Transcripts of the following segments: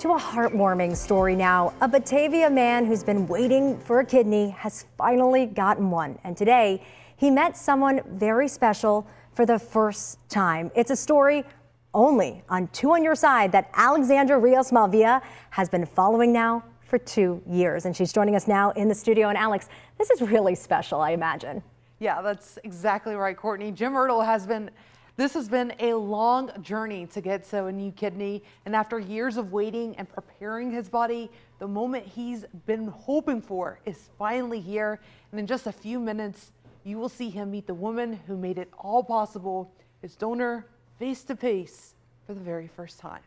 To a heartwarming story now. A Batavia man who's been waiting for a kidney has finally gotten one. And today, he met someone very special for the first time. It's a story only on Two on Your Side that Alexandra Rios-Malvia has been following now for 2 years. And she's joining us now in the studio. And Alex, this is really special, I imagine. Yeah, that's exactly right, Courtney. Jim Urtel this has been a long journey to get to a new kidney, and after years of waiting and preparing his body, the moment he's been hoping for is finally here. And in just a few minutes, you will see him meet the woman who made it all possible, his donor, face to face for the very first time.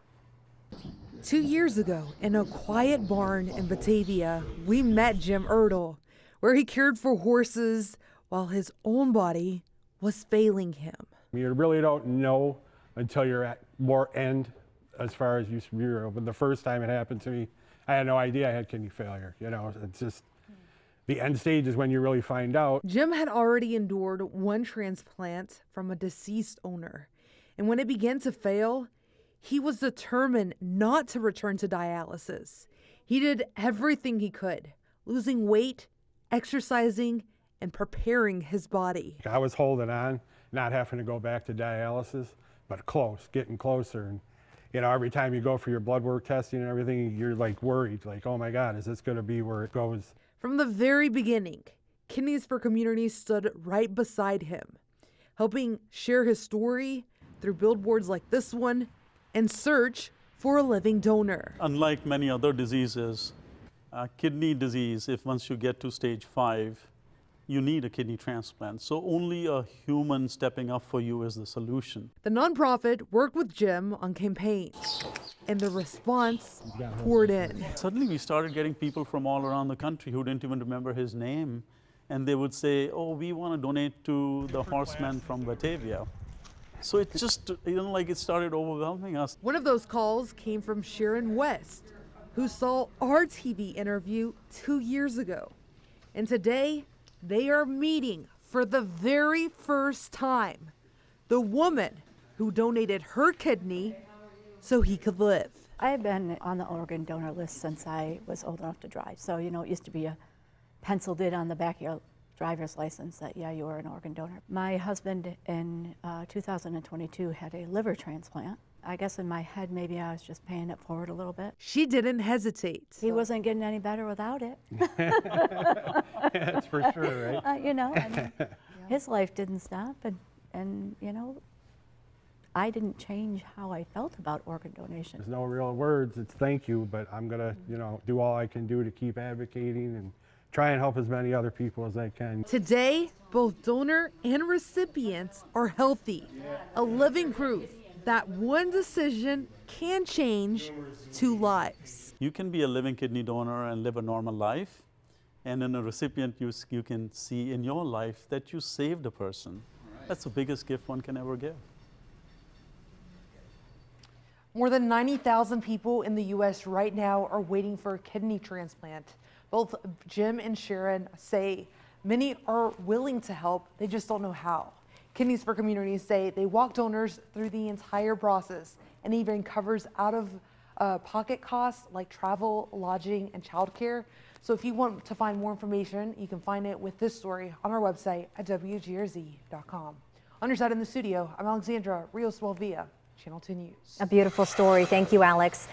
2 years ago, in a quiet barn in Batavia, we met Jim Urtel, where he cared for horses while his own body was failing him. You really don't know until you're at more end as far as when the first time it happened to me, I had no idea I had kidney failure. You know, it's just the end stage is when you really find out. Jim had already endured one transplant from a deceased owner. And when it began to fail, he was determined not to return to dialysis. He did everything he could, losing weight, exercising, and preparing his body. I was holding on, not having to go back to dialysis, but getting closer. And you know, every time you go for your blood work testing and everything, you're like worried, like, oh my God, is this going to be where it goes? From the very beginning, Kidneys for Community stood right beside him, helping share his story through billboards like this one and search for a living donor. Unlike many other diseases, kidney disease, if once you get to stage 5, you need a kidney transplant. So only a human stepping up for you is the solution. The nonprofit worked with Jim on campaigns, and the response poured in. Suddenly we started getting people from all around the country who didn't even remember his name. And they would say, oh, we want to donate to the horseman from Batavia. So it just, like it started overwhelming us. One of those calls came from Sharon West, who saw our TV interview 2 years ago. And today, they are meeting for the very first time the woman who donated her kidney so he could live. I've been on the organ donor list since I was old enough to drive. So, it used to be penciled in on the back of your driver's license that, yeah, you were an organ donor. My husband in 2022 had a liver transplant. I guess in my head, maybe I was just paying it forward a little bit. She didn't hesitate. He wasn't getting any better without it. That's for sure, right? His life didn't stop, and I didn't change how I felt about organ donation. There's no real words, it's thank you, but I'm gonna, do all I can do to keep advocating and try and help as many other people as I can. Today, both donor and recipients are healthy, a living proof that one decision can change 2 lives. You can be a living kidney donor and live a normal life. And in a recipient, you can see in your life that you saved a person. That's the biggest gift one can ever give. More than 90,000 people in the U.S. right now are waiting for a kidney transplant. Both Jim and Sharon say many are willing to help, they just don't know how. Kidneys for Community say they walk donors through the entire process and even covers out-of-pocket costs like travel, lodging, and childcare. So if you want to find more information, you can find it with this story on our website at WGRZ.com. On your side in the studio, I'm Alexandra Rios-Malvia, Channel 2 News. A beautiful story. Thank you, Alex.